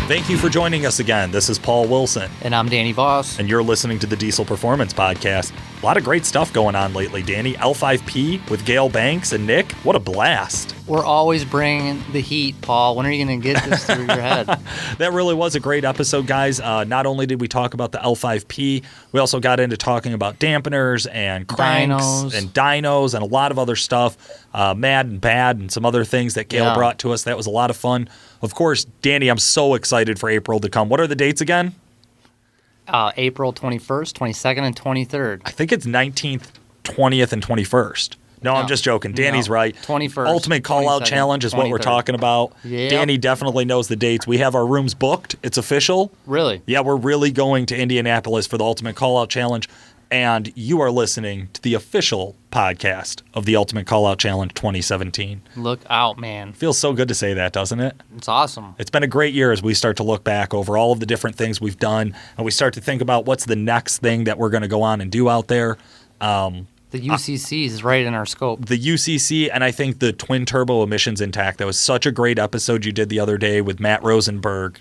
Thank you for joining us again. This is Paul Wilson. And I'm Danny Voss. And you're listening to the Diesel Performance Podcast. A lot of great stuff going on lately, Danny. L5P with Gail Banks and Nick. What a blast. We're always bringing the heat, Paul. When are you going to get this through your head? That really was a great episode, guys. Not only did we talk about the L5P, we also got into talking about dampeners and cranks and dynos and a lot of other stuff. Mad and Bad and some other things that Gail brought to us. That was a lot of fun. Of course, Danny, I'm so excited for April to come. What are the dates again? April 21st, 22nd, and 23rd. I think it's 19th, 20th, and 21st. No, I'm just joking. Danny's right. 21st. Ultimate Call-Out Challenge is 23rd. What we're talking about. Yep. Danny definitely knows the dates. We have our rooms booked. It's official. Really? Yeah, we're really going to Indianapolis for the Ultimate Call-Out Challenge. And you are listening to the official podcast of the Ultimate Call-Out Challenge 2017. Look out, man. Feels so good to say that, doesn't it? It's awesome. It's been a great year as we start to look back over all of the different things we've done, and we start to think about what's the next thing that we're going to go on and do out there. The UCC is right in our scope. The UCC, and I think the twin turbo emissions intact. That was such a great episode you did the other day with Matt Rosenberg,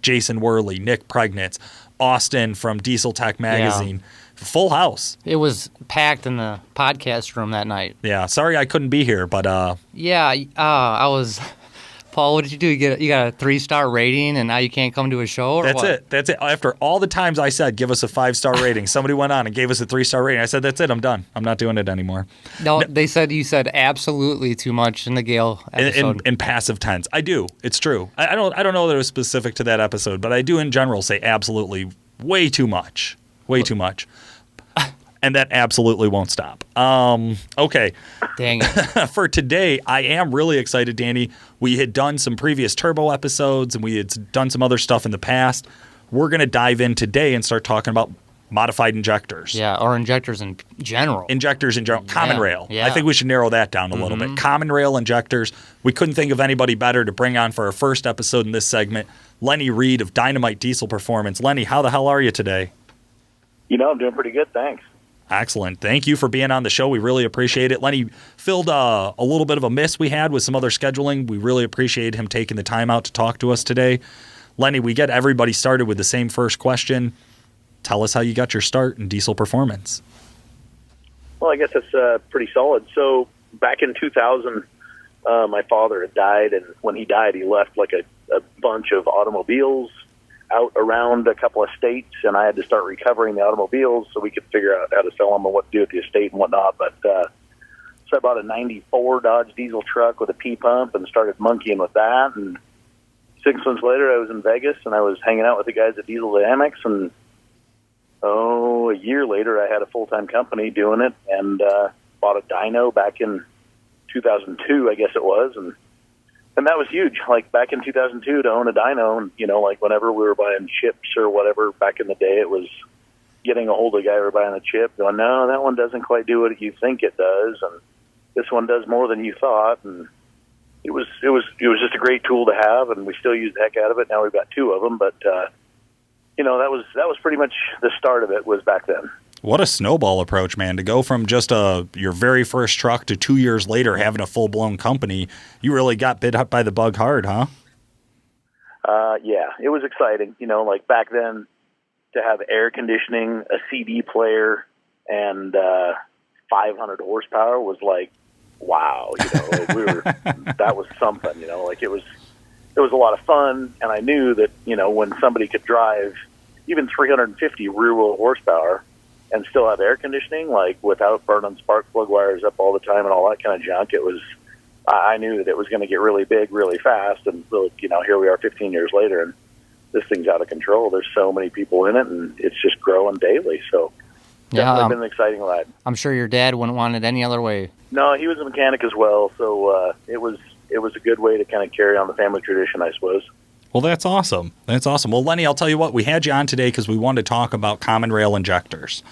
Jason Worley, Nick Pregnitz, Austin from Diesel Tech Magazine. Yeah. Full house. It was packed in the podcast room that night. Yeah, sorry I couldn't be here, but I was. Paul, what did you do? You got a 3-star rating, and now you can't come to a show, or what? That's it. After all the times I said, give us a 5-star rating, somebody went on and gave us a 3-star rating. I said, that's it. I'm done. I'm not doing it anymore. No, they said you said absolutely too much in the Gale episode. In passive tense. I do. It's true. I don't know that it was specific to that episode, but I do in general say absolutely way too much. Way too much. And that absolutely won't stop. Okay. Dang it. For today, I am really excited, Danny. We had done some previous turbo episodes, and we had done some other stuff in the past. We're going to dive in today and start talking about modified injectors. Yeah, or injectors in general. Injectors in general. Common rail. Yeah. I think we should narrow that down a little bit. Common rail injectors. We couldn't think of anybody better to bring on for our first episode in this segment. Lenny Reed of Dynamite Diesel Performance. Lenny, how the hell are you today? I'm doing pretty good, thanks. Excellent. Thank you for being on the show. We really appreciate it. Lenny filled a little bit of a miss we had with some other scheduling. We really appreciate him taking the time out to talk to us today. Lenny, we get everybody started with the same first question. Tell us how you got your start in diesel performance. Well, I guess that's pretty solid. So back in 2000, my father had died, and when he died, he left like a bunch of automobiles out around a couple of states, and I had to start recovering the automobiles so we could figure out how to sell them and what to do with the estate and whatnot. But so I bought a 94 Dodge diesel truck with a P-pump and started monkeying with that. And 6 months later, I was in Vegas, and I was hanging out with the guys at Diesel Dynamics. And, a year later, I had a full-time company doing it and bought a dyno back in 2002, I guess it was, and that was huge. Like back in 2002 to own a dyno, and, like whenever we were buying chips or whatever back in the day, it was getting a hold of the guy we were buying the chip going, no, that one doesn't quite do what you think it does, and this one does more than you thought. And it was just a great tool to have, and we still use the heck out of it. Now we've got 2 of them, but that was pretty much the start of it was back then. What a snowball approach, man, to go from just your very first truck to 2 years later having a full-blown company. You really got bit up by the bug hard, huh? Yeah, it was exciting. Like back then to have air conditioning, a CD player, and 500 horsepower was like, wow, that was something, like it was a lot of fun. And I knew that, when somebody could drive even 350 rear-wheel horsepower and still have air conditioning, like without burning spark plug wires up all the time and all that kind of junk, I knew that it was going to get really big really fast. And really, here we are 15 years later, and this thing's out of control. There's so many people in it, and it's just growing daily. So definitely been an exciting ride. I'm sure your dad wouldn't want it any other way. No, he was a mechanic as well, so it was a good way to kind of carry on the family tradition, I suppose. Well, that's awesome. That's awesome. Well, Lenny, I'll tell you what, we had you on today because we wanted to talk about common rail injectors.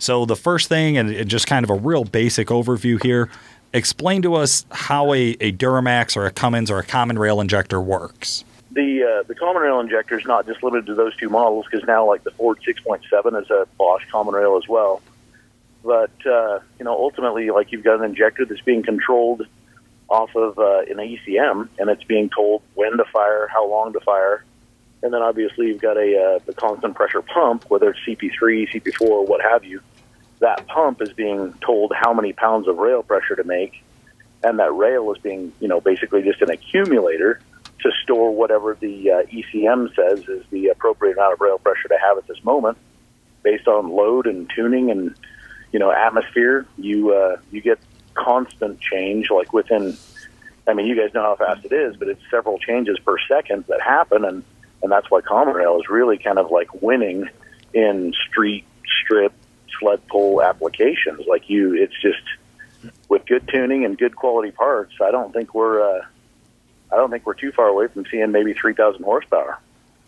So the first thing, and just kind of a real basic overview here, explain to us how a Duramax or a Cummins or a common rail injector works. The common rail injector is not just limited to those 2 models, because now like the Ford 6.7 is a Bosch common rail as well. But, ultimately, like you've got an injector that's being controlled off of an ECM, and it's being told when to fire, how long to fire, And then obviously you've got the constant pressure pump, whether it's CP3, CP4, or what have you. That pump is being told how many pounds of rail pressure to make, and that rail is being, basically just an accumulator to store whatever the ECM says is the appropriate amount of rail pressure to have at this moment, based on load and tuning and atmosphere. You get constant change, like within. I mean, you guys know how fast it is, but it's several changes per second that happen, and that's why common rail is really kind of like winning in street, strip, sled pull applications. It's just with good tuning and good quality parts. I don't think we're too far away from seeing maybe 3,000 horsepower.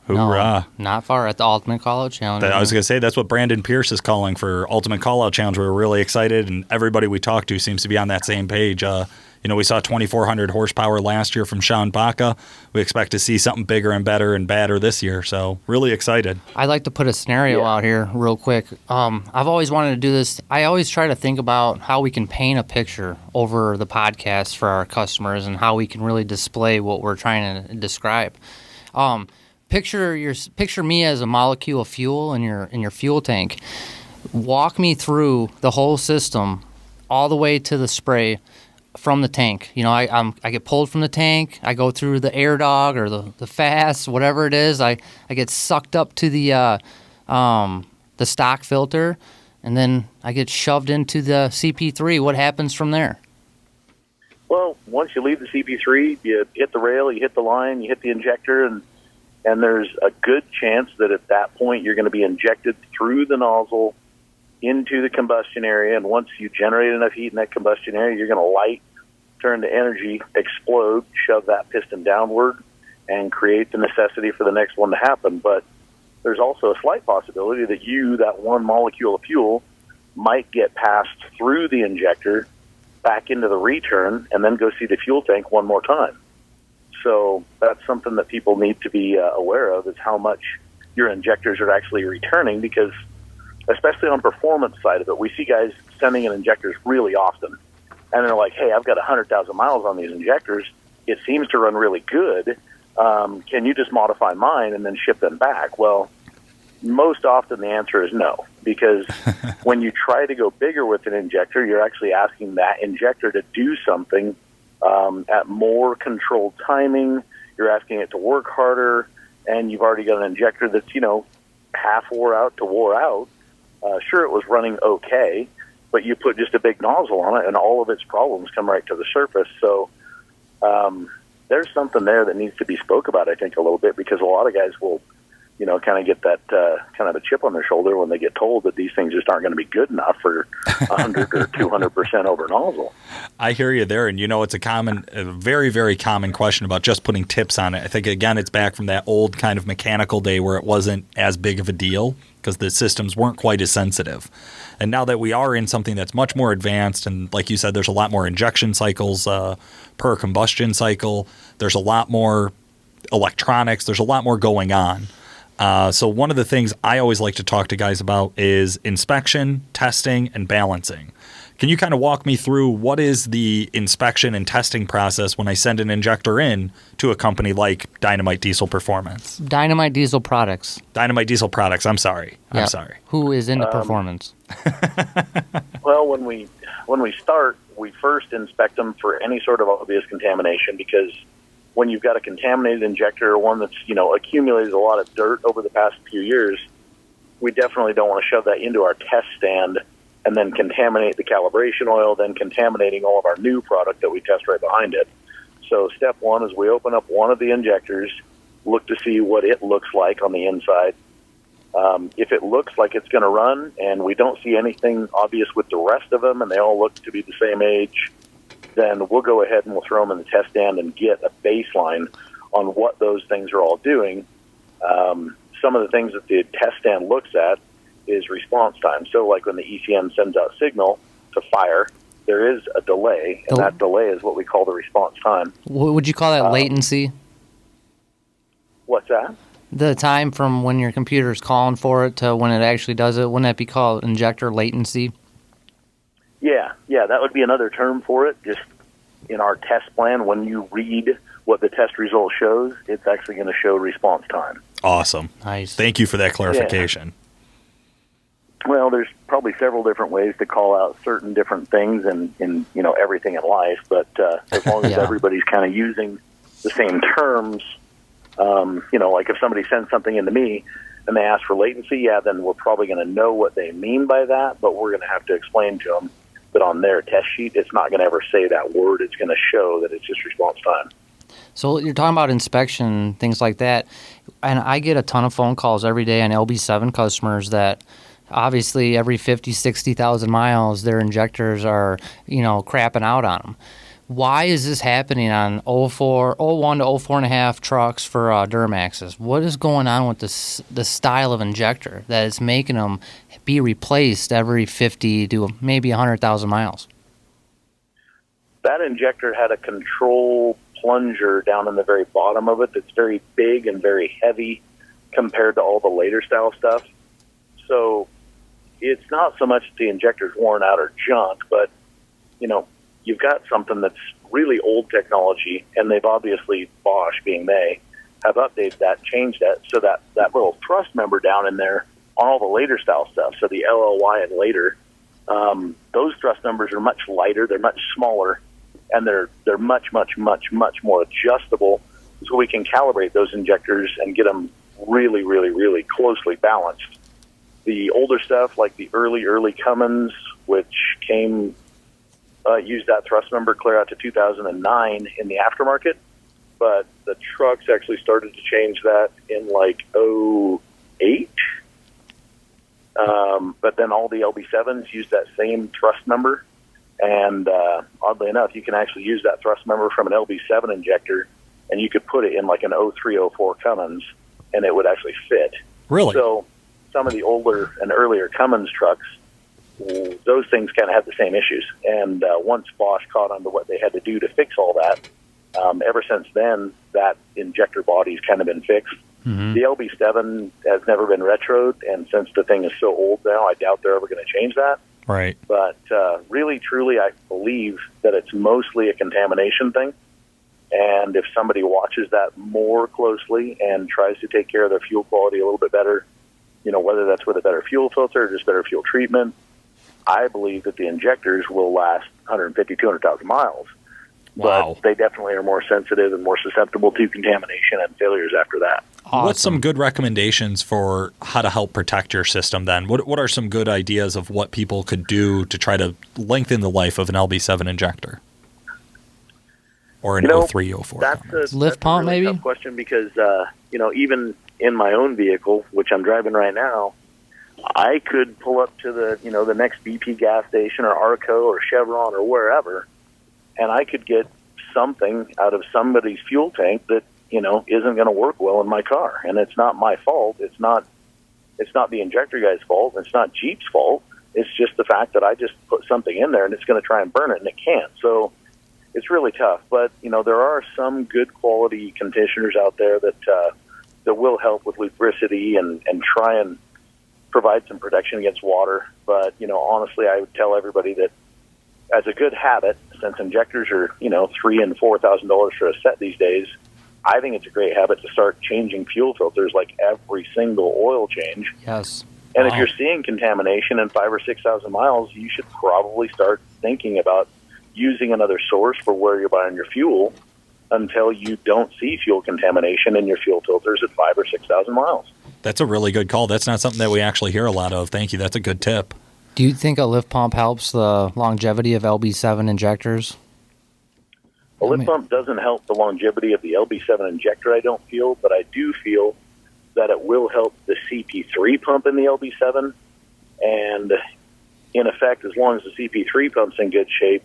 Hoorah. No, not far at the Ultimate Callout Challenge. I was going to say, that's what Brandon Pierce is calling for Ultimate Callout Challenge. We're really excited, and everybody we talk to seems to be on that same page. We saw 2,400 horsepower last year from Sean Baca. We expect to see something bigger and better and badder this year, so really excited. I'd like to put a scenario out here real quick. I've always wanted to do this. I always try to think about how we can paint a picture over the podcast for our customers and how we can really display what we're trying to describe. Picture me as a molecule of fuel in your fuel tank. Walk me through the whole system, all the way to the spray from the tank. I get pulled from the tank. I go through the air dog or the fast, whatever it is. I get sucked up to the stock filter, and then I get shoved into the CP3. What happens from there? Well, once you leave the CP3, you hit the rail, you hit the line, you hit the injector, and there's a good chance that at that point you're going to be injected through the nozzle into the combustion area. And once you generate enough heat in that combustion area, you're going to light, turn to energy, explode, shove that piston downward, and create the necessity for the next one to happen. But there's also a slight possibility that that one molecule of fuel, might get passed through the injector back into the return and then go see the fuel tank one more time. So that's something that people need to be aware of, is how much your injectors are actually returning, because especially on performance side of it, we see guys sending in injectors really often. And they're like, hey, I've got 100,000 miles on these injectors. It seems to run really good. Can you just modify mine and then ship them back? Well, most often the answer is no, because when you try to go bigger with an injector, you're actually asking that injector to do something at more controlled timing. You're asking it to work harder, and you've already got an injector that's, half wore out to wore out. Sure, it was running okay, but you put just a big nozzle on it, and all of its problems come right to the surface. So there's something there that needs to be spoke about, I think, a little bit, because a lot of guys will, kind of get that kind of a chip on their shoulder when they get told that these things just aren't going to be good enough for 100 or 200% over nozzle. I hear you there, and it's a very, very common question about just putting tips on it. I think, again, it's back from that old kind of mechanical day where it wasn't as big of a deal because the systems weren't quite as sensitive. And now that we are in something that's much more advanced, and like you said, there's a lot more injection cycles per combustion cycle, there's a lot more electronics, there's a lot more going on. So one of the things I always like to talk to guys about is inspection, testing, and balancing. Can you kind of walk me through what is the inspection and testing process when I send an injector in to a company like Dynamite Diesel Performance? Dynamite Diesel Products. Dynamite Diesel Products. I'm sorry. Yep. I'm sorry. Who is into performance? Well, when we start, we first inspect them for any sort of obvious contamination, because when you've got a contaminated injector or one that's, accumulated a lot of dirt over the past few years, we definitely don't want to shove that into our test stand and then contaminate the calibration oil, then contaminating all of our new product that we test right behind it. So step one is we open up one of the injectors, look to see what it looks like on the inside. If it looks like it's going to run and we don't see anything obvious with the rest of them and they all look to be the same age, then we'll go ahead and we'll throw them in the test stand and get a baseline on what those things are all doing. Some of the things that the test stand looks at is response time. So like when the ECM sends out signal to fire, there is a delay, and that delay is what we call the response time. Would you call that latency? What's that? The time from when your computer's calling for it to when it actually does it, wouldn't that be called injector latency? Yeah, that would be another term for it. Just in our test plan, when you read what the test result shows, it's actually going to show response time. Awesome. Nice. Thank you for that clarification. Yeah. Well, there's probably several different ways to call out certain different things in everything in life, but as long as everybody's kind of using the same terms, like if somebody sends something into me and they ask for latency, then we're probably going to know what they mean by that, but we're going to have to explain to them that on their test sheet, it's not going to ever say that word. It's going to show that it's just response time. So you're talking about inspection, things like that, and I get a ton of phone calls every day on LB7 customers that obviously every 50, 60,000 miles, their injectors are, crapping out on them. Why is this happening on 01 to 04.5 trucks for Duramaxes? What is going on with the style of injector that is making them be replaced every 50 to maybe 100,000 miles? That injector had a control plunger down in the very bottom of it that's very big and very heavy compared to all the later style stuff. So it's not so much the injector's worn out or junk, but, you've got something that's really old technology, and they've obviously, Bosch being they, have updated that, changed that, so that little thrust member down in there on all the later style stuff, so the LLY and later, those thrust members are much lighter, they're much smaller, and they're much, much, much, much more adjustable, so we can calibrate those injectors and get them really, really, really closely balanced. The older stuff, like the early Cummins, which came, used that thrust member clear out to 2009 in the aftermarket, but the trucks actually started to change that in like 08. But then all the LB7s use that same thrust member, and oddly enough, you can actually use that thrust member from an LB7 injector, and you could put it in like an 03, 04 Cummins, and it would actually fit. Really? So some of the older and earlier Cummins trucks, those things kind of have the same issues. And once Bosch caught on to what they had to do to fix all that, ever since then, that injector body's kind of been fixed. Mm-hmm. The LB7 has never been retroed, and since the thing is so old now, I doubt they're ever going to change that. Right. But really, truly, I believe that it's mostly a contamination thing. And if somebody watches that more closely and tries to take care of their fuel quality a little bit better, whether that's with a better fuel filter or just better fuel treatment, I believe that the injectors will last 150, 200,000 miles. Wow. But they definitely are more sensitive and more susceptible to contamination and failures after that. Awesome. What's some good recommendations for how to help protect your system then? What are some good ideas of what people could do to try to lengthen the life of an LB7 injector? Or an 03, 04? That's lift pump, really maybe? Tough question because, even in my own vehicle, which I'm driving right now, I could pull up to the next BP gas station or Arco or Chevron or wherever, and I could get something out of somebody's fuel tank that, isn't going to work well in my car. And it's not my fault. It's not the injector guy's fault. It's not Jeep's fault. It's just the fact that I just put something in there and it's going to try and burn it, and it can't. So it's really tough. But, there are some good quality conditioners out there that will help with lubricity and try and provide some protection against water. But, honestly, I would tell everybody that as a good habit, since injectors are, $3,000 and $4,000 for a set these days, I think it's a great habit to start changing fuel filters like every single oil change. Yes. And if you're seeing contamination in 5,000 or 6,000 miles, you should probably start thinking about using another source for where you're buying your fuel until you don't see fuel contamination in your fuel filters at 5,000 or 6,000 miles. That's a really good call. That's not something that we actually hear a lot of. Thank you. That's a good tip. Do you think a lift pump helps the longevity of LB7 injectors? A lift pump doesn't help the longevity of the LB7 injector, I don't feel, but I do feel that it will help the CP3 pump in the LB7. And in effect, as long as the CP3 pump's in good shape,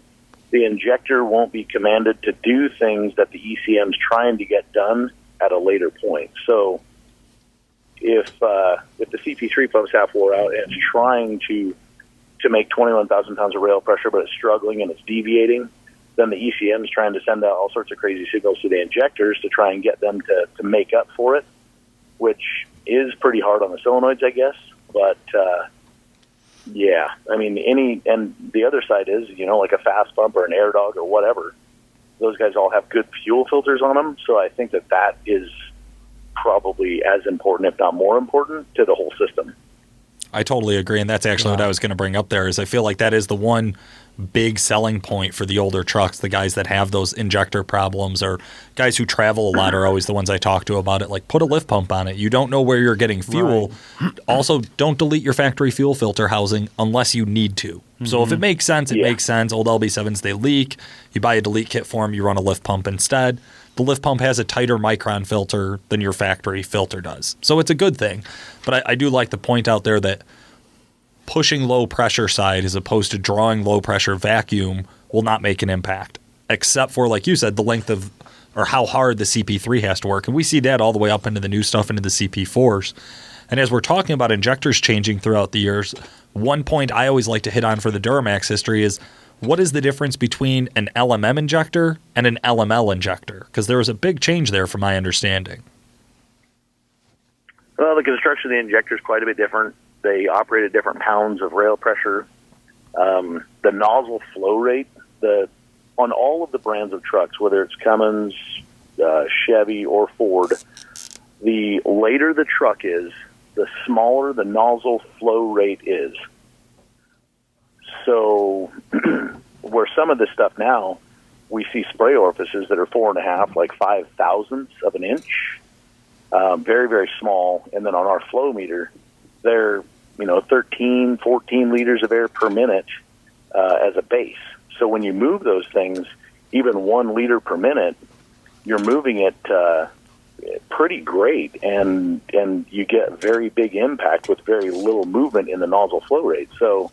the injector won't be commanded to do things that the ECM's trying to get done at a later point. So if the CP3 pump's half wore out and it's trying to make 21,000 pounds of rail pressure, but it's struggling and it's deviating, then the ECM's trying to send out all sorts of crazy signals to the injectors to try and get them to make up for it, which is pretty hard on the solenoids, I guess. But, and the other side is, like a fast pump or an air dog or whatever, those guys all have good fuel filters on them. So I think that is probably as important, if not more important, to the whole system. I totally agree, and that's actually what I was going to bring up there, is I feel like that is the one big selling point for the older trucks. The guys that have those injector problems, or guys who travel a lot, are always the ones I talk to about it. Like, put a lift pump on it. You don't know where you're getting fuel. Right. Also, don't delete your factory fuel filter housing unless you need to. So if it makes sense, it makes sense. Old LB7s, they leak. You buy a delete kit for them, you run a lift pump instead. The lift pump has a tighter micron filter than your factory filter does. So it's a good thing. But I do like to point out there that pushing low pressure side as opposed to drawing low pressure vacuum will not make an impact, except for, like you said, the length of, or how hard the CP3 has to work. And we see that all the way up into the new stuff, into the CP4s. And as we're talking about injectors changing throughout the years, one point I always like to hit on for the Duramax history is, what is the difference between an LMM injector and an LML injector? Because there was a big change there from my understanding. Well, the construction of the injector is quite a bit different. They operate at different pounds of rail pressure. The nozzle flow rate, on all of the brands of trucks, whether it's Cummins, Chevy, or Ford, the later the truck is, the smaller the nozzle flow rate is. So where some of this stuff now, we see spray orifices that are 4.5, like 5/1000ths of an inch, very, very small. And then on our flow meter, they're 13, 14 liters of air per minute as a base. So when you move those things, even 1 liter per minute, you're moving it pretty great, and you get very big impact with very little movement in the nozzle flow rate. So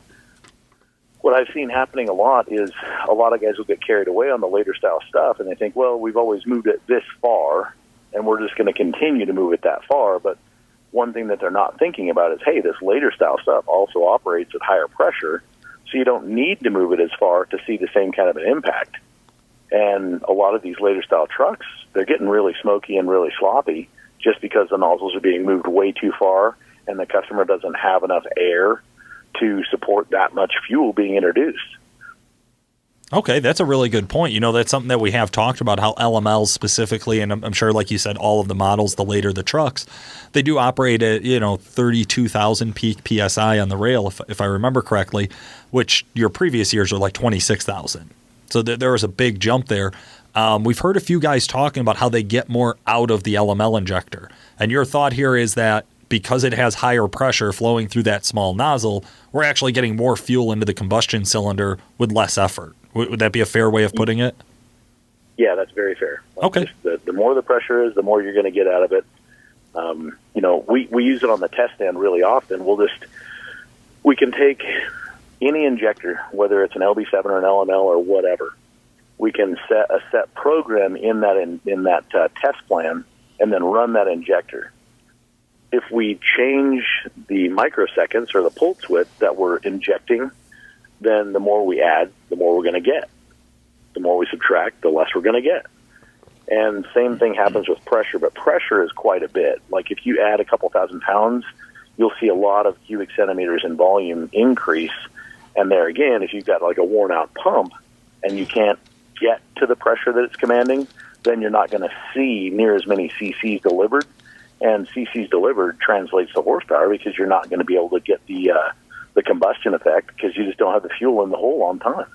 what I've seen happening a lot is a lot of guys will get carried away on the later style stuff, and they think, well, we've always moved it this far, and we're just going to continue to move it that far. But one thing that they're not thinking about is, hey, this later style stuff also operates at higher pressure, so you don't need to move it as far to see the same kind of an impact. And a lot of these later style trucks, they're getting really smoky and really sloppy just because the nozzles are being moved way too far and the customer doesn't have enough air to support that much fuel being introduced. Okay, that's a really good point. That's something that we have talked about, how LMLs specifically, and I'm sure, like you said, all of the models, the later the trucks, they do operate at, 32,000 peak PSI on the rail, if I remember correctly, which your previous years were like 26,000. So there was a big jump there. We've heard a few guys talking about how they get more out of the LML injector. And your thought here is that because it has higher pressure flowing through that small nozzle, we're actually getting more fuel into the combustion cylinder with less effort. Would that be a fair way of putting it? Yeah, that's very fair. Okay. The more the pressure is, the more you're going to get out of it. We use it on the test stand really often. We can take any injector, whether it's an LB7 or an LML or whatever. We can set a set program in that test plan and then run that injector. If we change the microseconds or the pulse width that we're injecting, then the more we add, the more we're going to get. The more we subtract, the less we're going to get. And same thing happens with pressure, but pressure is quite a bit. Like if you add a couple thousand pounds, you'll see a lot of cubic centimeters in volume increase. And there again, if you've got like a worn out pump and you can't get to the pressure that it's commanding, then you're not going to see near as many cc's delivered. And cc's delivered translates to horsepower because you're not going to be able to get the combustion effect because you just don't have the fuel in the hole on time.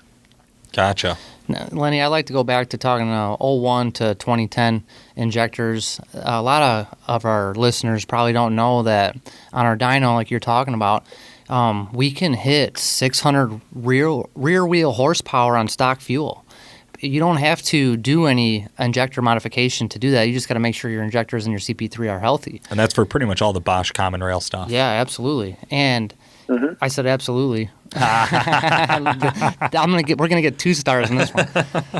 Gotcha. Now, Lenny, I'd like to go back to talking 01 to 2010 injectors. A lot of our listeners probably don't know that on our dyno, like you're talking about, we can hit 600 rear wheel horsepower on stock fuel. You don't have to do any injector modification to do that. You just got to make sure your injectors and your CP3 are healthy. And that's for pretty much all the Bosch common rail stuff. Yeah, absolutely. And I said absolutely. We're gonna get 2 stars in this one.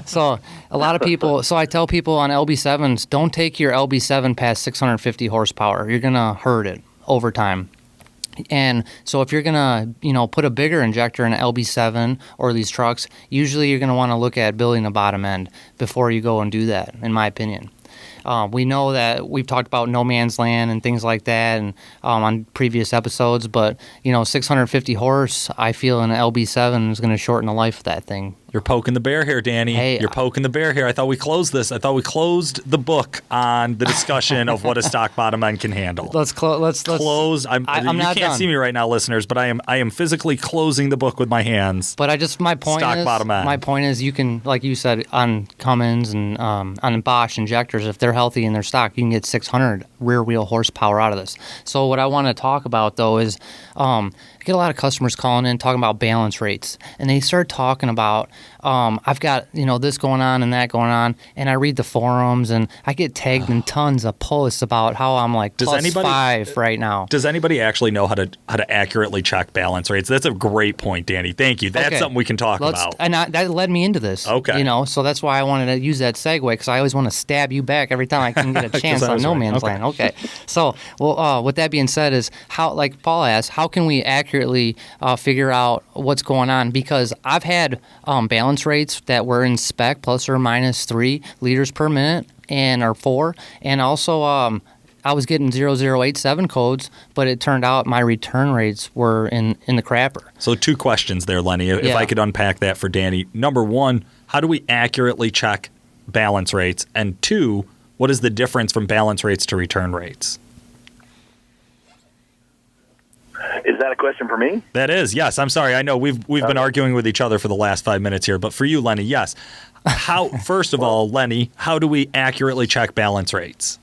So a lot of people. So I tell people on LB7s, don't take your LB7 past 650 horsepower. You're gonna hurt it over time. And so if you're going to, put a bigger injector in an LB7 or these trucks, usually you're going to want to look at building a bottom end before you go and do that, in my opinion. We know that we've talked about no man's land and things like that and on previous episodes, but, 650 horse, I feel an LB7 is going to shorten the life of that thing You're poking the bear here, Danny. Hey, You're poking the bear here. I thought we closed this. I thought we closed the book on the discussion of what a stock bottom end can handle. Let's close. Close. I'm you not can't done. see me right now, listeners, but I am physically closing the book with my hands. But my point is, you can, like you said, on Cummins and on Bosch injectors, if they're healthy in their stock, you can get 600 rear wheel horsepower out of this. So what I want to talk about though is, I get a lot of customers calling in talking about balance rates, and they start talking about, I've got this going on and that going on, and I read the forums and I get tagged in tons of posts about how I'm like +5 right now. Does anybody actually know how to accurately check balance rates? That's a great point, Danny. Thank you. That's something we can talk about. And that led me into this. Okay. So that's why I wanted to use that segue, because I always want to stab you back every time I can get a chance on No Man's Land. Okay. So, with that being said, is how, like Paul asked, how can we accurately figure out what's going on? Because I've had balance rates that were in spec ±3 liters per minute or 4, and also I was getting 0087 codes, but it turned out my return rates were in the crapper. So 2 questions there, Lenny, if I could unpack that for Danny. Number 1, how do we accurately check balance rates? And 2, what is the difference from balance rates to return rates? Is that a question for me? That is, yes. I'm sorry. I know we've been arguing with each other for the last 5 minutes here, but for you, Lenny, yes. First of all, Lenny, how do we accurately check balance rates?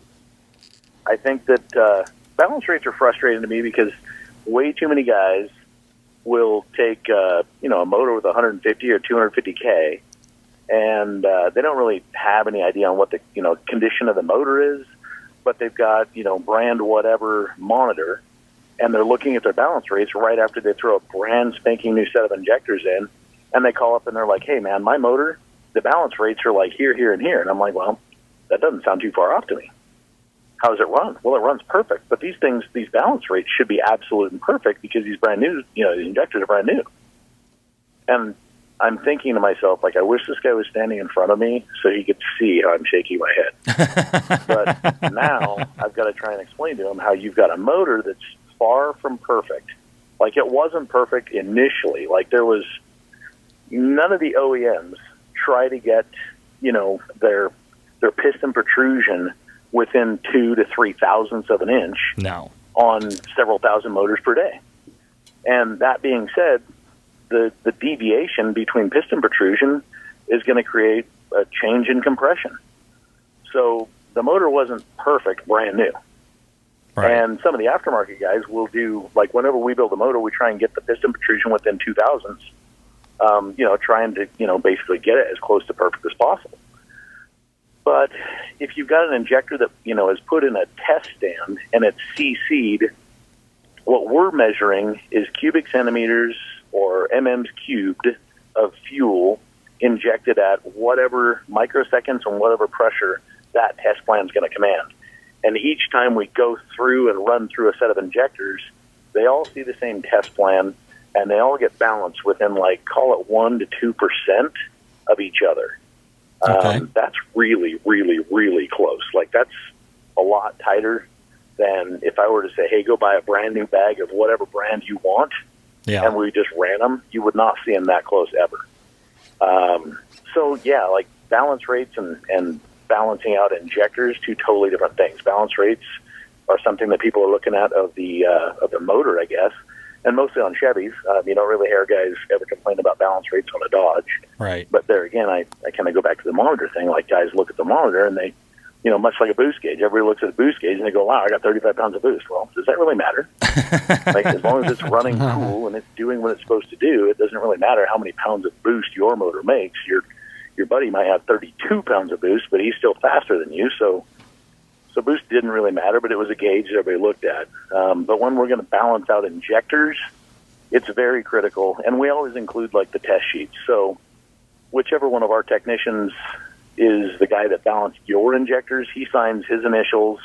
I think that balance rates are frustrating to me because way too many guys will take a motor with 150 or 250K, and they don't really have any idea on what the condition of the motor is, but they've got brand whatever monitor, and they're looking at their balance rates right after they throw a brand spanking new set of injectors in, and they call up and they're like, "Hey man, my motor, the balance rates are like here, here, and here," and I'm like, "Well, that doesn't sound too far off to me. How does it run?" "Well, it runs perfect, but these balance rates should be absolute and perfect because these brand new, the injectors are brand new." And I'm thinking to myself, like, I wish this guy was standing in front of me so he could see how I'm shaking my head. But now I've got to try and explain to him how you've got a motor that's far from perfect. Like, it wasn't perfect initially. Like, there was none of the OEMs try to get, their piston protrusion within 2 to 3 thousandths of an inch on several thousand motors per day. And that being said, the deviation between piston protrusion is going to create a change in compression. So the motor wasn't perfect, brand new. Right. And some of the aftermarket guys will do, like, whenever we build a motor, we try and get the piston protrusion within 2 thousandths, trying to, basically get it as close to perfect as possible. But if you've got an injector that, is put in a test stand and it's CC'd, what we're measuring is cubic centimeters or mm's cubed of fuel injected at whatever microseconds and whatever pressure that test plan is going to command. And each time we go through and run through a set of injectors, they all see the same test plan, and they all get balanced within, like, call it 1 to 2% of each other. Okay. That's really, really, really close. Like, that's a lot tighter than if I were to say, hey, go buy a brand new bag of whatever brand you want, and we just ran them. You would not see them that close ever. Like, balance rates and balancing out injectors, 2 totally different things. Balance rates are something that people are looking at of the motor, I guess, and mostly on Chevys. You don't really hear guys ever complain about balance rates on a Dodge. Right. But there again, I kind of go back to the monitor thing. Like, guys look at the monitor and they, much like a boost gauge, everybody looks at the boost gauge and they go, wow, I got 35 pounds of boost. Well, does that really matter? Like, as long as it's running cool and it's doing what it's supposed to do, it doesn't really matter how many pounds of boost your motor makes. Your buddy might have 32 pounds of boost, but he's still faster than you. So boost didn't really matter, but it was a gauge that everybody looked at. But when we're going to balance out injectors, it's very critical. And we always include, like, the test sheets. So whichever one of our technicians is the guy that balanced your injectors, he signs his initials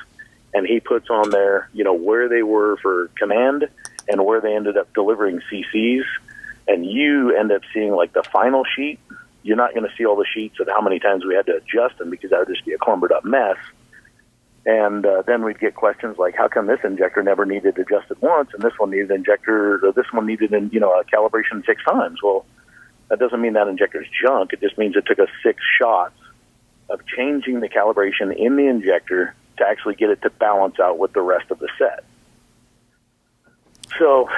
and he puts on there, where they were for command and where they ended up delivering CCs. And you end up seeing, like, the final sheet. You're not going to see all the sheets of how many times we had to adjust them because that would just be a clumbered up mess. And then we'd get questions like, how come this injector never needed adjusted once and this one needed injector, or this one needed a calibration 6 times? Well, That doesn't mean that injector's junk. It just means it took us 6 shots of changing the calibration in the injector to actually get it to balance out with the rest of the set. So,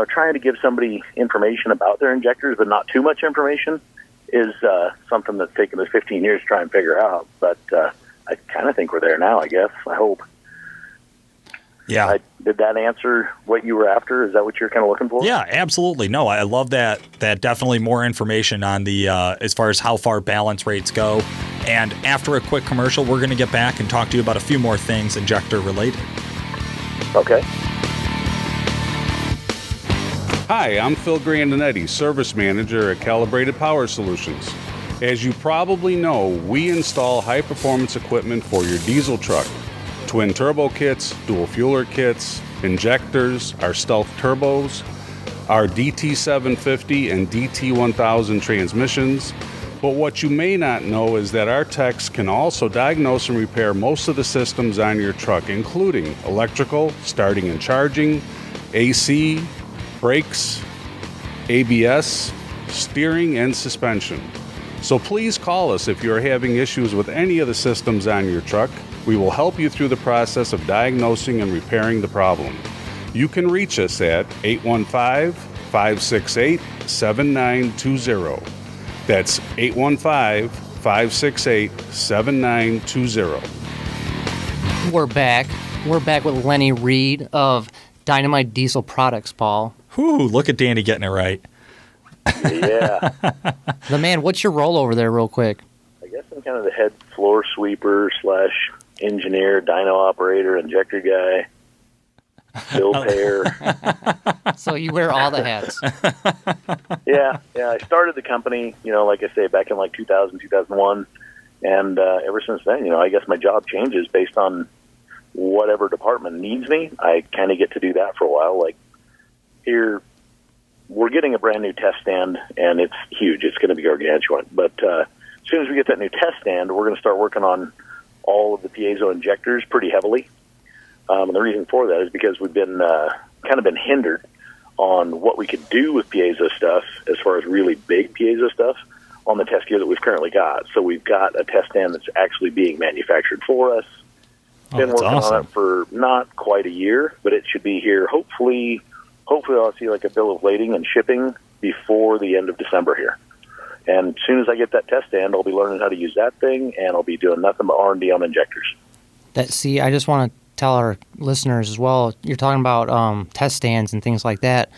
trying to give somebody information about their injectors, but not too much information, is something that's taken us 15 years to try and figure out. But I kind of think we're there now, I guess. I hope. Yeah. Did that answer what you were after? Is that what you're kind of looking for? Yeah, absolutely. No, I love that. That definitely more information on the as far as how far balance rates go. And after a quick commercial, we're going to get back and talk to you about a few more things injector related. Okay. Hi, I'm Phil Grandinetti, Service Manager at Calibrated Power Solutions. As you probably know, we install high-performance equipment for your diesel truck. Twin turbo kits, dual fueler kits, injectors, our stealth turbos, our DT750 and DT1000 transmissions. But what you may not know is that our techs can also diagnose and repair most of the systems on your truck, including electrical, starting and charging, AC, brakes, ABS, steering, and suspension. So please call us if you're having issues with any of the systems on your truck. We will help you through the process of diagnosing and repairing the problem. You can reach us at 815-568-7920. That's 815-568-7920. We're back. We're back with Lenny Reed of Dynamite Diesel Products, Paul. Whew, look at Danny getting it right. Yeah. The man, what's your role over there real quick? I guess I'm kind of the head floor sweeper / engineer, dyno operator, injector guy, bill payer. So you wear all the hats. Yeah. I started the company, like I say, back in 2000, 2001. And ever since then, I guess my job changes based on whatever department needs me. I kind of get to do that for a while. Like here, we're getting a brand new test stand, and it's huge. It's going to be gargantuan. But as soon as we get that new test stand, we're going to start working on all of the piezo injectors pretty heavily. And the reason for that is because we've been kind of been hindered on what we could do with piezo stuff as far as really big piezo stuff on the test gear that we've currently got. So we've got a test stand that's actually being manufactured for us. Been working on it for not quite a year, but it should be here. Hopefully I'll see a bill of lading and shipping before the end of December here. And as soon as I get that test stand, I'll be learning how to use that thing, and I'll be doing nothing but R&D on injectors. I just want to tell our listeners as well, you're talking about test stands and things like that.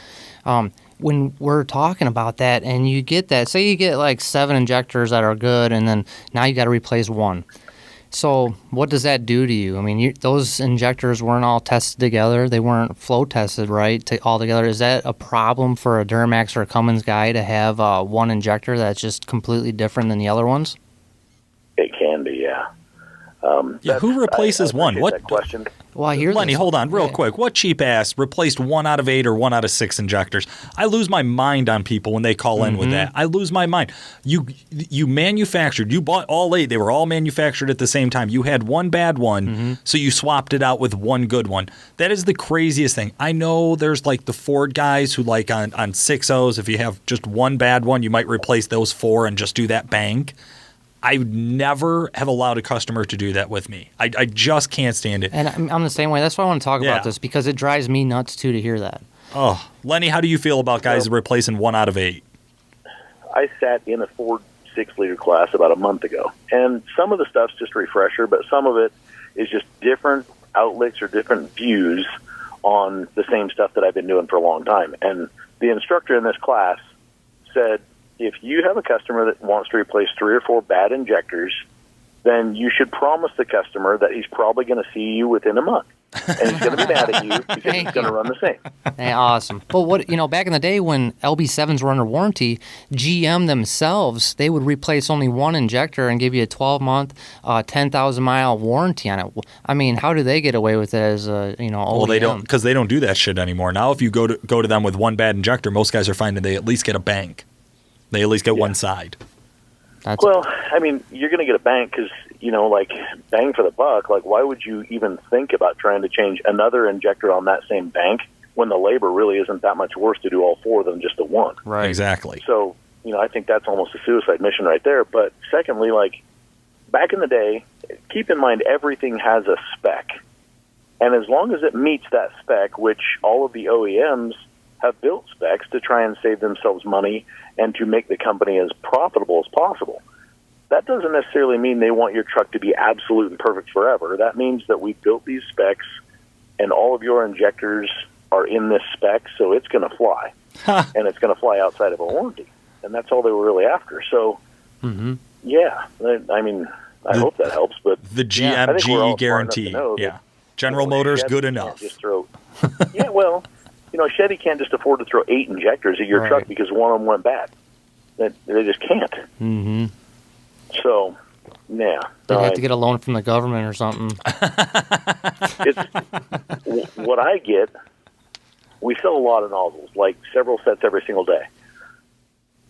When we're talking about that and you get that, say you get 7 injectors that are good, and then now you got to replace 1. So what does that do to you? I mean, those injectors weren't all tested together. They weren't flow tested all together. Is that a problem for a Duramax or a Cummins guy to have one injector that's just completely different than the other ones? It can be, yeah. Who replaces one? What question? Well, I hear Lenny, this. hold on real quick. What cheap ass replaced 1 out of 8 or 1 out of 6 injectors? I lose my mind on people when they call in with that. I lose my mind. You manufactured, you bought all 8. They were all manufactured at the same time. You had one bad one, so you swapped it out with one good one. That is the craziest thing. I know there's the Ford guys who on 6.0s, if you have just one bad one, you might replace those 4 and just do that bang. I would never have allowed a customer to do that with me. I just can't stand it. And I'm the same way. That's why I want to talk about this, because it drives me nuts, too, to hear that. Oh, Lenny, how do you feel about guys replacing 1 out of 8? I sat in a Ford 6-liter class about a month ago, and some of the stuff's just a refresher, but some of it is just different outlooks or different views on the same stuff that I've been doing for a long time. And the instructor in this class said, if you have a customer that wants to replace 3 or 4 bad injectors, then you should promise the customer that he's probably going to see you within a month. And he's going to be mad at you because he's going to run the same. Hey, awesome. But back in the day when LB7s were under warranty, GM themselves, they would replace only 1 injector and give you a 12-month, 10,000-mile warranty on it. I mean, how do they get away with it as OEM? Well, they don't, because they don't do that shit anymore. Now, if you go to them with 1 bad injector, most guys are finding they at least get a bank. They at least get one side. I mean, you're going to get a bank because, bang for the buck. Why would you even think about trying to change another injector on that same bank when the labor really isn't that much worse to do all 4 than just the 1? Right. Exactly. So I think that's almost a suicide mission right there. But secondly, like back in the day, keep in mind everything has a spec. And as long as it meets that spec, which all of the OEMs have built specs to try and save themselves money and to make the company as profitable as possible. That doesn't necessarily mean they want your truck to be absolute and perfect forever. That means that we built these specs and all of your injectors are in this spec, so it's going to fly. And it's going to fly outside of a warranty. And that's all they were really after. So, yeah, I mean, I hope that helps. But the GMG guarantee. Yeah. General Motors, Chevy good enough. Just throw, yeah, well, Chevy can't just afford to throw 8 injectors at your truck because one of them went bad. They just can't. Mm-hmm. So, yeah. They have to get a loan from the government or something. What I get, we sell a lot of nozzles, like several sets every single day.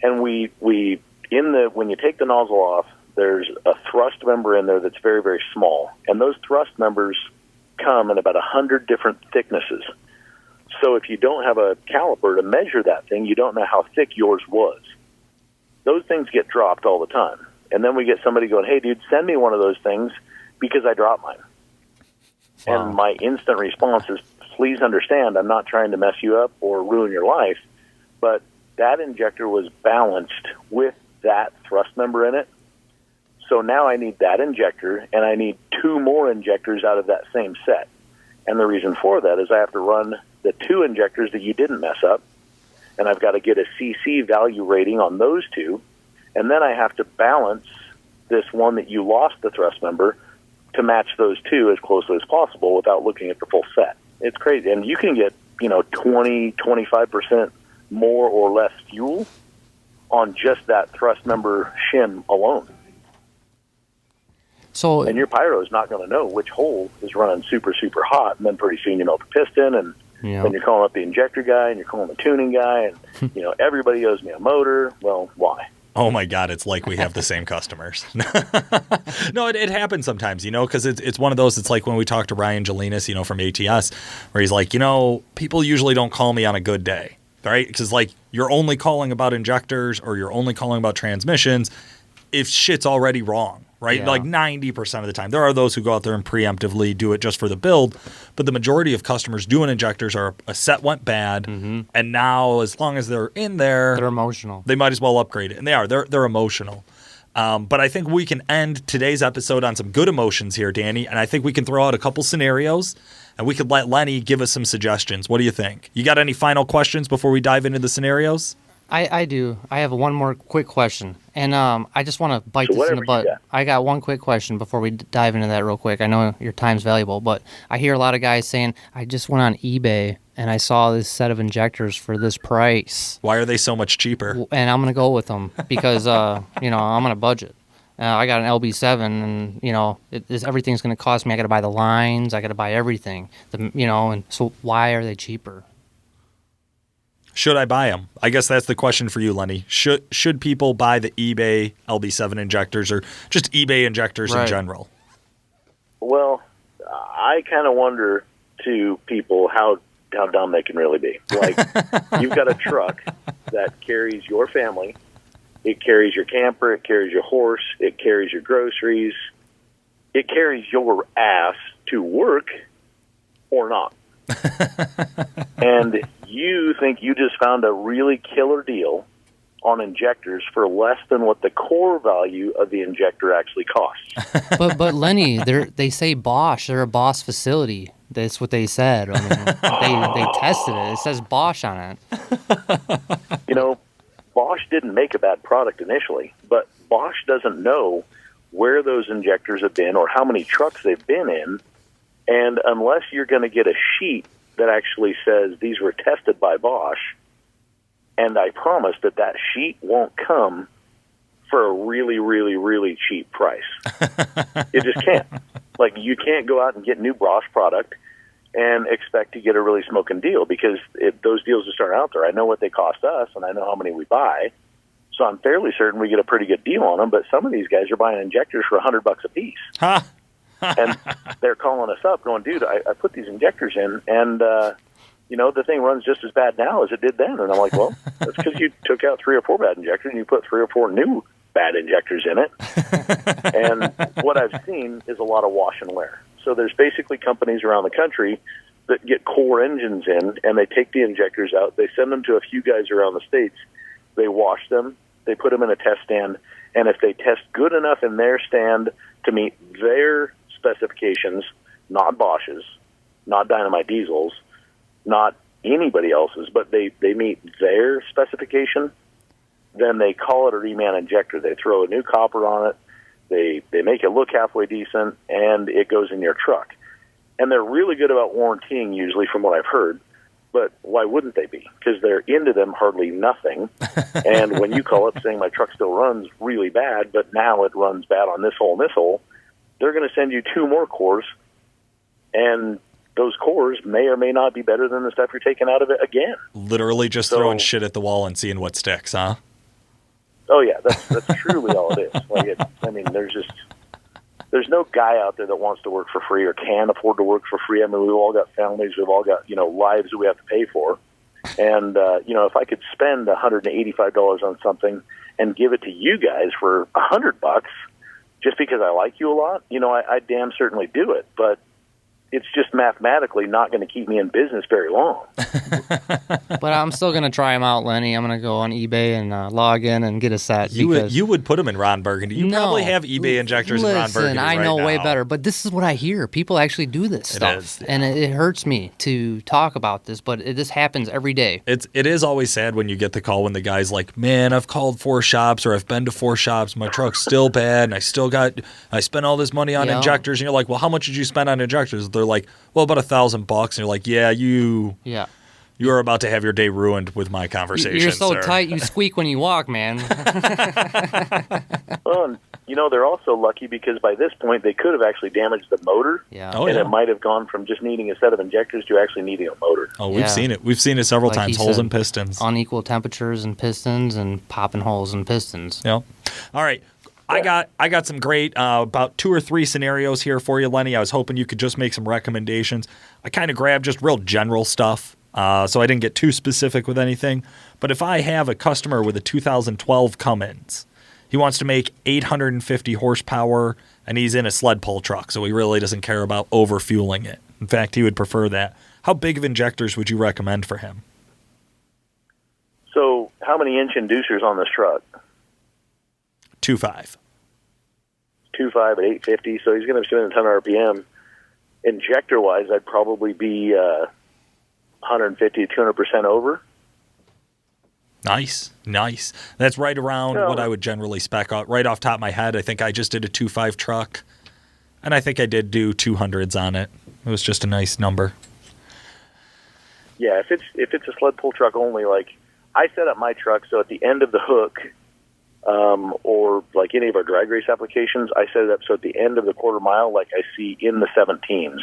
And when you take the nozzle off, there's a thrust member in there that's very, very small. And those thrust members come in about 100 different thicknesses. So if you don't have a caliper to measure that thing, you don't know how thick yours was. Those things get dropped all the time. And then we get somebody going, hey, dude, send me one of those things because I dropped mine. Wow. And my instant response is, please understand, I'm not trying to mess you up or ruin your life, but that injector was balanced with that thrust member in it. So now I need that injector, and I need 2 more injectors out of that same set. And the reason for that is I have to run the 2 injectors that you didn't mess up, and I've got to get a CC value rating on those 2, and then I have to balance this one that you lost the thrust member to match those 2 as closely as possible without looking at the full set. It's crazy. And you can get, 20, 25% more or less fuel on just that thrust member shim alone. And your pyro is not going to know which hole is running super, super hot, and then pretty soon you melt the piston, and then you're calling up the injector guy, and you're calling the tuning guy, and everybody owes me a motor. Well, why? Oh my God, it's like we have the same customers. No, it happens sometimes, because it's one of those. It's like when we talk to Ryan Jelinas, from ATS, where he's like, people usually don't call me on a good day, right? Because you're only calling about injectors or you're only calling about transmissions if shit's already wrong. Right? Yeah. Like 90% of the time. There are those who go out there and preemptively do it just for the build, but the majority of customers doing injectors are a set went bad, and now as long as they're in there, they're emotional. They might as well upgrade it, and they are. They're emotional. But I think we can end today's episode on some good emotions here, Danny, and I think we can throw out a couple scenarios, and we could let Lenny give us some suggestions. What do you think? You got any final questions before we dive into the scenarios? I do. I have one more quick question, and I just want to bite this in the butt. I got one quick question before we dive into that real quick. I know your time's valuable, but I hear a lot of guys saying, I just went on eBay, and I saw this set of injectors for this price. Why are they so much cheaper? And I'm going to go with them because, I'm on a budget. I got an LB7, and, everything's going to cost me. I got to buy the lines. I got to buy everything, and so why are they cheaper? Should I buy them? I guess that's the question for you, Lenny. Should people buy the eBay LB7 injectors or just eBay injectors in general? Well, I kind of wonder to people how dumb they can really be. Like, you've got a truck that carries your family. It carries your camper. It carries your horse. It carries your groceries. It carries your ass to work or not. And you think you just found a really killer deal on injectors for less than what the core value of the injector actually costs. But Lenny, they say Bosch. They're a Bosch facility. That's what they said. I mean, they tested it. It says Bosch on it. Bosch didn't make a bad product initially, but Bosch doesn't know where those injectors have been or how many trucks they've been in. And unless you're going to get a sheet that actually says these were tested by Bosch, and I promise that sheet won't come for a really, really, really cheap price. You just can't. Like, you can't go out and get new Bosch product and expect to get a really smoking deal because those deals just aren't out there. I know what they cost us, and I know how many we buy, so I'm fairly certain we get a pretty good deal on them, but some of these guys are buying injectors for $100 a piece. Huh? And they're calling us up going, dude, I put these injectors in, and the thing runs just as bad now as it did then. And I'm like, well, that's because you took out 3 or 4 bad injectors and you put 3 or 4 new bad injectors in it. And what I've seen is a lot of wash and wear. So there's basically companies around the country that get core engines in, and they take the injectors out. They send them to a few guys around the States. They wash them. They put them in a test stand. And if they test good enough in their stand to meet their specifications, not Bosch's, not Dynamite Diesel's, not anybody else's, but they meet their specification, then they call it a reman injector. They throw a new copper on it. They make it look halfway decent, and it goes in your truck. And they're really good about warrantying, usually, from what I've heard. But why wouldn't they be? Because they're into them hardly nothing. And when you call up saying my truck still runs really bad, but now it runs bad on this hole and this hole, they're going to send you 2 more cores, and those cores may or may not be better than the stuff you're taking out of it again. Literally just throwing shit at the wall and seeing what sticks, huh? Oh, yeah, that's truly all it is. There's no guy out there that wants to work for free or can afford to work for free. I mean, we've all got families. We've all got, lives that we have to pay for. And, if I could spend $185 on something and give it to you guys for $100 just because I like you a lot, I damn certainly do it. But it's just mathematically not going to keep me in business very long. But I'm still going to try them out, Lenny. I'm going to go on eBay and log in and get a set. You would put them in Ron Burgundy. You probably have eBay injectors in Ron Burgundy I know right way now. better. But this is what I hear. People actually do this stuff. Yeah. And it hurts me to talk about this, but this happens every day. It is always sad when you get the call when the guy's like, man, I've called 4 shops or I've been to 4 shops. My truck's still bad, and I spent all this money on injectors. And you're like, well, how much did you spend on injectors? They're like, well, about $1,000. And you're like, you are about to have your day ruined with my conversation. You're so sir. tight, you squeak when you walk, man. Well, they're also lucky because by this point they could have actually damaged the motor. Yeah. Oh, and yeah. it might have gone from just needing a set of injectors to actually needing a motor. Oh, we've seen it. We've seen it several Like times. he Holes said, in pistons. Unequal temperatures and pistons and popping holes in pistons. Yep. All right. I got some great about 2 or 3 scenarios here for you, Lenny. I was hoping you could just make some recommendations. I kind of grabbed just real general stuff, so I didn't get too specific with anything. But if I have a customer with a 2012 Cummins, he wants to make 850 horsepower, and he's in a sled pull truck, so he really doesn't care about over-fueling it. In fact, he would prefer that. How big of injectors would you recommend for him? So how many inch inducers on this truck? 2.5. 2.5 at 850, so he's going to be spending a ton of RPM. Injector-wise, I'd probably be 150 to 200% over. Nice. That's right around what I would generally spec out. Right off the top of my head, I think I just did a 2.5 truck, and I think I did do 200s on it. It was just a nice number. Yeah, if it's a sled pull truck only, like I set up my truck so at the end of the hook, or like any of our drag race applications, I set it up so at the end of the quarter mile, like I see in the 17s.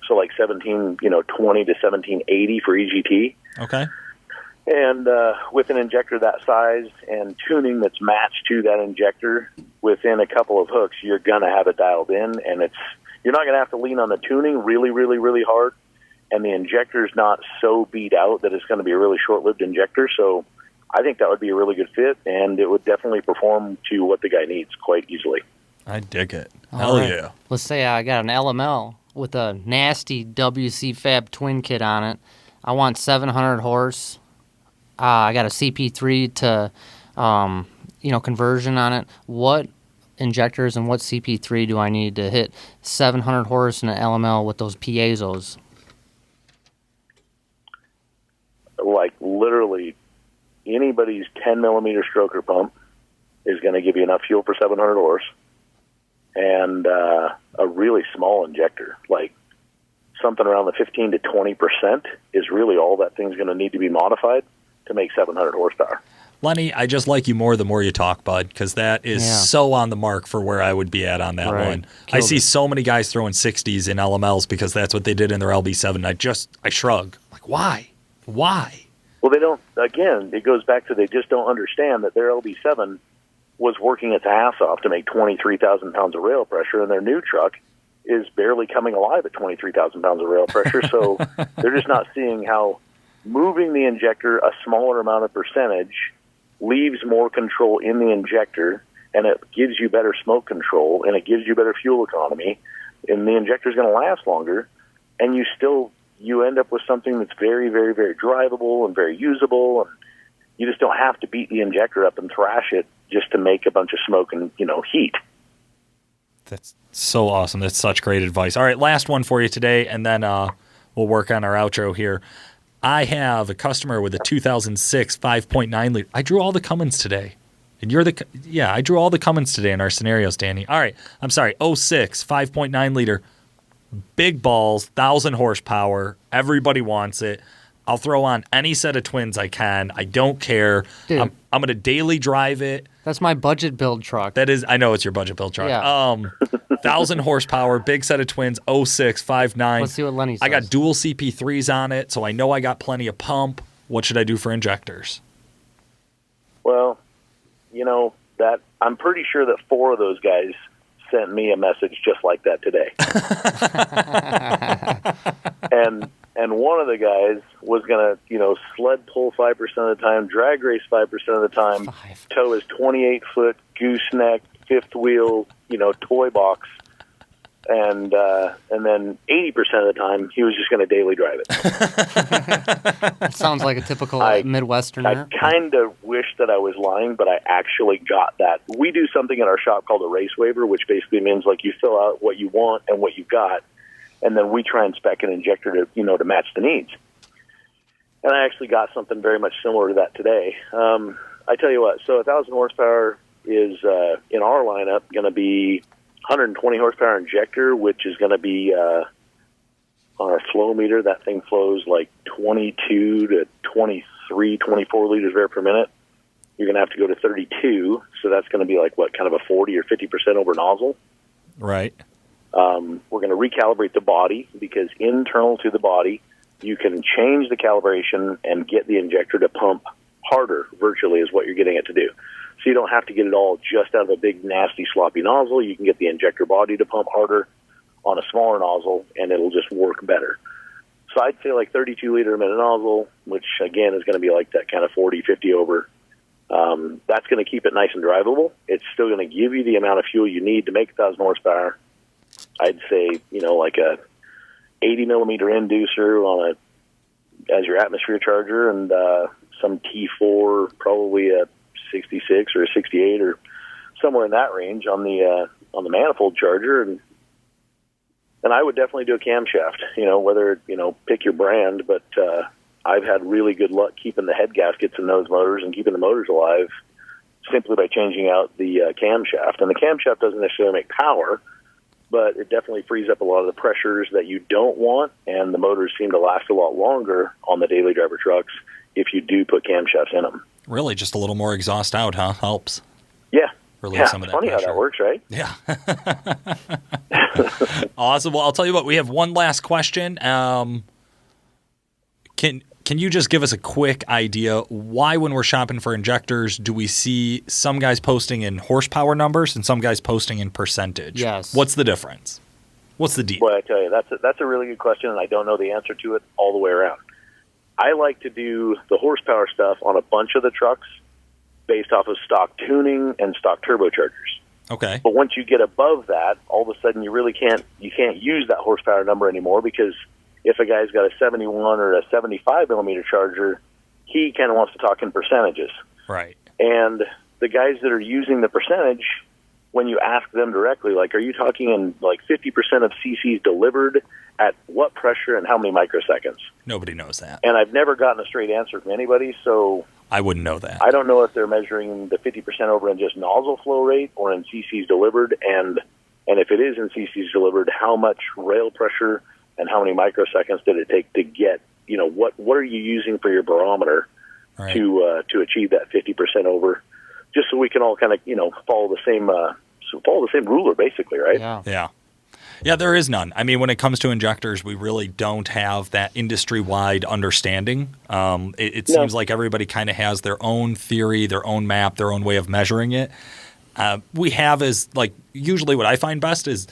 So like 1720 to 1780 for EGT. Okay. And with an injector that size and tuning that's matched to that injector, within a couple of hooks, you're going to have it dialed in, and you're not going to have to lean on the tuning really, really, really hard, and the injector's not so beat out that it's going to be a really short-lived injector. So I think that would be a really good fit, and it would definitely perform to what the guy needs quite easily. I dig it. All Hell right. yeah. Let's say I got an LML with a nasty WC Fab twin kit on it. I want 700 horse. I got a CP3 to, conversion on it. What injectors and what CP3 do I need to hit 700 horse in an LML with those piezos? Like literally anybody's 10 millimeter stroker pump is going to give you enough fuel for 700 horse, and a really small injector, like something around the 15 to 20% is really all that thing's going to need to be modified to make 700 horsepower. Lenny, I just like you more the more you talk, bud, because that is so on the mark for where I would be at on that one. I see so many guys throwing 60s in LMLs because that's what they did in their LB7. I shrug. Like, why? Why? Well, they don't, again, it goes back to they just don't understand that their LB7 was working its ass off to make 23,000 pounds of rail pressure, and their new truck is barely coming alive at 23,000 pounds of rail pressure. So they're just not seeing how moving the injector a smaller amount of percentage leaves more control in the injector, and it gives you better smoke control, and it gives you better fuel economy, and the injector is going to last longer, and you end up with something that's very, very, very drivable and very usable, and you just don't have to beat the injector up and thrash it just to make a bunch of smoke and, heat. That's so awesome. That's such great advice. All right, last one for you today, and then we'll work on our outro here. I have a customer with a 2006 5.9 liter. I drew all the Cummins today. And I drew all the Cummins today in our scenarios, Danny. All right, I'm sorry, 06 5.9 liter. Big balls, 1,000 horsepower. Everybody wants it. I'll throw on any set of twins I can. I don't care. Dude. I'm going to daily drive it. That's my budget build truck. That is, I know it's your budget build truck. Yeah. 1,000 horsepower, big set of twins, 06, 5.9. Let's see what Lenny says. I got dual CP3s on it, so I know I got plenty of pump. What should I do for injectors? Well, that I'm pretty sure that 4 of those guys sent me a message just like that today. and one of the guys was going to, sled pull 5% of the time, drag race 5% of the time, tow his 28-foot gooseneck, fifth wheel, toy box, and then 80% of the time he was just going to daily drive it. That sounds like a typical Midwesterner. I kind of wish that I was lying, but I actually got that. We do something in our shop called a race waiver, which basically means like you fill out what you want and what you've got, and then we try and spec an injector to match the needs. And I actually got something very much similar to that today. I tell you what, so 1,000 horsepower is in our lineup going to be 120 horsepower injector, which is going to be on our flow meter. That thing flows like 22 to 23, 24 liters of air per minute. You're going to have to go to 32, so that's going to be like what, kind of a 40 or 50% over nozzle. Right. We're going to recalibrate the body because internal to the body, you can change the calibration and get the injector to pump harder, virtually, is what you're getting it to do. So you don't have to get it all just out of a big, nasty, sloppy nozzle. You can get the injector body to pump harder on a smaller nozzle, and it'll just work better. So I'd say like 32-liter a minute nozzle, which, again, is going to be like that kind of 40, 50 over. That's going to keep it nice and drivable. It's still going to give you the amount of fuel you need to make 1,000 horsepower. I'd say, like a 80-millimeter inducer as your atmosphere charger, and some T4, probably a 66 or a 68 or somewhere in that range on the manifold charger, and I would definitely do a camshaft. Whether pick your brand, but I've had really good luck keeping the head gaskets in those motors and keeping the motors alive simply by changing out the camshaft. And the camshaft doesn't necessarily make power, but it definitely frees up a lot of the pressures that you don't want, and the motors seem to last a lot longer on the daily driver trucks if you do put camshafts in them. Really, just a little more exhaust out, huh? Helps. Yeah. Relieve some of that funny pressure. how that works, right? Yeah. Awesome. Well, I'll tell you what, we have one last question. Can you just give us a quick idea why, when we're shopping for injectors, do we see some guys posting in horsepower numbers and some guys posting in percentage? Yes. What's the difference? What's the deal? Boy, I tell you, that's a really good question, and I don't know the answer to it all the way around. I like to do the horsepower stuff on a bunch of the trucks based off of stock tuning and stock turbochargers. Okay. But once you get above that, all of a sudden you really can't use that horsepower number anymore, because if a guy's got a 71 or a 75 millimeter charger, he kind of wants to talk in percentages. Right. And the guys that are using the percentage, when you ask them directly, like, are you talking in like 50% of CCs delivered at what pressure and how many microseconds? Nobody knows that. And I've never gotten a straight answer from anybody, so I wouldn't know that. I don't know if they're measuring the 50% over in just nozzle flow rate or in CCs delivered, and if it is in CCs delivered, how much rail pressure and how many microseconds did it take to get, what are you using for your barometer Right. to achieve that 50% over, just so we can all kind of, follow the same ruler, basically, right? Yeah. Yeah, there is none. I mean, when it comes to injectors, we really don't have that industry-wide understanding. It seems like everybody kind of has their own theory, their own map, their own way of measuring it. We have usually what I find best is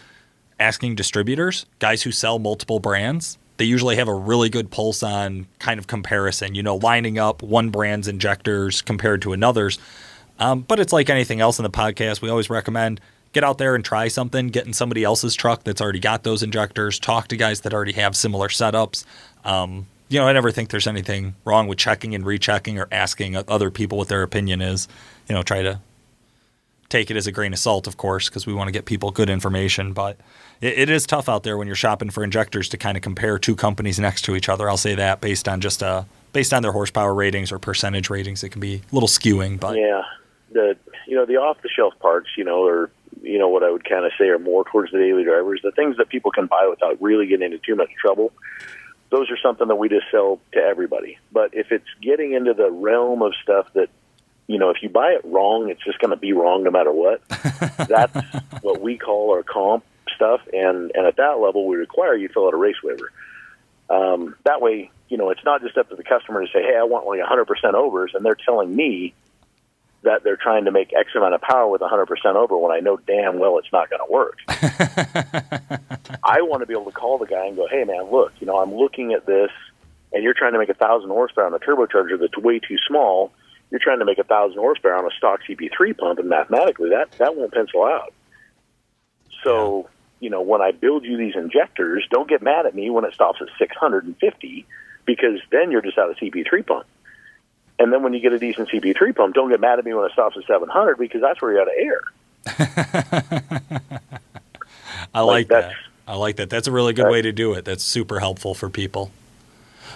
asking distributors, guys who sell multiple brands, they usually have a really good pulse on kind of comparison, lining up one brand's injectors compared to another's. But it's like anything else in the podcast. We always recommend get out there and try something, get in somebody else's truck that's already got those injectors, talk to guys that already have similar setups. I never think there's anything wrong with checking and rechecking or asking other people what their opinion is. Try to take it as a grain of salt, of course, because we want to get people good information. But it is tough out there when you're shopping for injectors to kind of compare two companies next to each other. I'll say that based on their horsepower ratings or percentage ratings, it can be a little skewing. But yeah, the off-the-shelf parts, or what I would kind of say are more towards the daily drivers, the things that people can buy without really getting into too much trouble. Those are something that we just sell to everybody. But if it's getting into the realm of stuff that, if you buy it wrong, it's just going to be wrong no matter what. That's what we call our comp stuff. And at that level, we require you fill out a race waiver. That way, it's not just up to the customer to say, hey, I want like 100% overs, and they're telling me that they're trying to make X amount of power with 100% over when I know damn well it's not going to work. I want to be able to call the guy and go, hey, man, look, I'm looking at this, and you're trying to make 1,000 horsepower on a turbocharger that's way too small. You're trying to make 1,000 horsepower on a stock CP3 pump, and mathematically that won't pencil out. So, when I build you these injectors, don't get mad at me when it stops at 650, because then you're just out of CP3 pump. And then when you get a decent CP3 pump, don't get mad at me when it stops at 700, because that's where you're out of air. I like that. I like that. That's a really good way to do it. That's super helpful for people.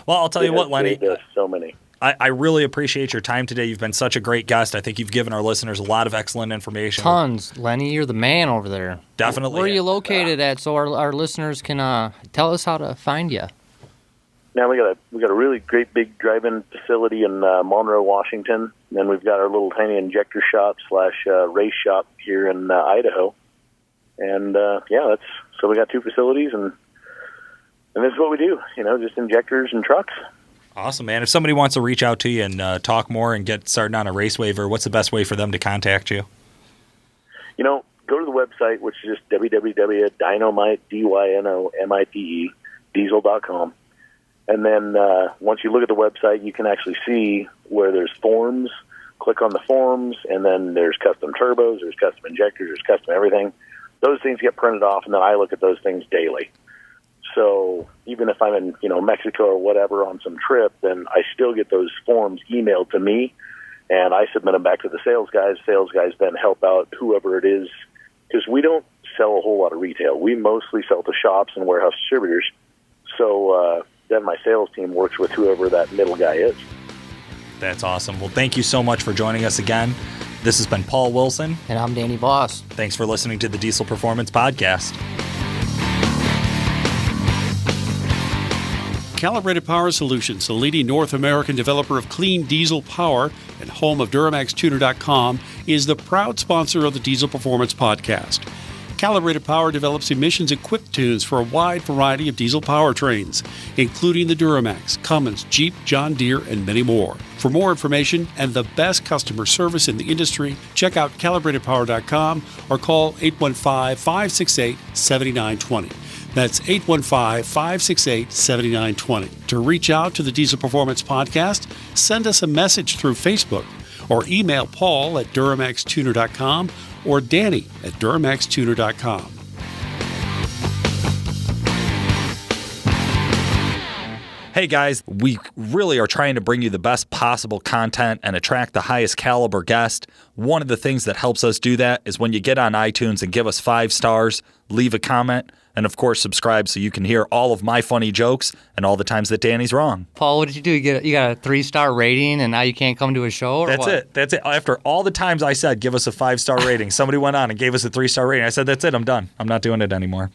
Well, I'll tell you what, Lenny. So many. I really appreciate your time today. You've been such a great guest. I think you've given our listeners a lot of excellent information. Tons. Lenny, you're the man over there. Definitely. Where are you located at so our listeners can tell us how to find you? Now we got a really great big drive-in facility in Monroe, Washington. And then we've got our little tiny injector shop / race shop here in Idaho. And so we got 2 facilities, and this is what we do. Just injectors and trucks. Awesome, man. If somebody wants to reach out to you and talk more and get started on a race waiver, what's the best way for them to contact you? Go to the website, which is just www.dynamite, Dynomite, diesel.com. And then once you look at the website, you can actually see where there's forms. Click on the forms, and then there's custom turbos, there's custom injectors, there's custom everything. Those things get printed off, and then I look at those things daily. So even if I'm in, Mexico or whatever on some trip, then I still get those forms emailed to me, and I submit them back to the sales guys. Sales guys then help out whoever it is, because we don't sell a whole lot of retail. We mostly sell to shops and warehouse distributors. So then my sales team works with whoever that middle guy is. That's awesome. Well, thank you so much for joining us again. This has been Paul Wilson. And I'm Danny Voss. Thanks for listening to the Diesel Performance Podcast. Calibrated Power Solutions, the leading North American developer of clean diesel power and home of DuramaxTuner.com, is the proud sponsor of the Diesel Performance Podcast. Calibrated Power develops emissions-equipped tunes for a wide variety of diesel powertrains, including the Duramax, Cummins, Jeep, John Deere, and many more. For more information and the best customer service in the industry, check out calibratedpower.com or call 815-568-7920. That's 815-568-7920. To reach out to the Diesel Performance Podcast, send us a message through Facebook or email Paul at DuramaxTuner.com or Danny at DuramaxTuner.com. Hey guys, we really are trying to bring you the best possible content and attract the highest caliber guest. One of the things that helps us do that is when you get on iTunes and give us 5 stars, leave a comment, and of course subscribe so you can hear all of my funny jokes and all the times that Danny's wrong. Paul, what did you do? You got a 3-star rating and now you can't come to a show? Or That's what? it. That's it. After all the times I said give us a 5-star rating, somebody went on and gave us a 3-star rating. I said, that's it. I'm done. I'm not doing it anymore.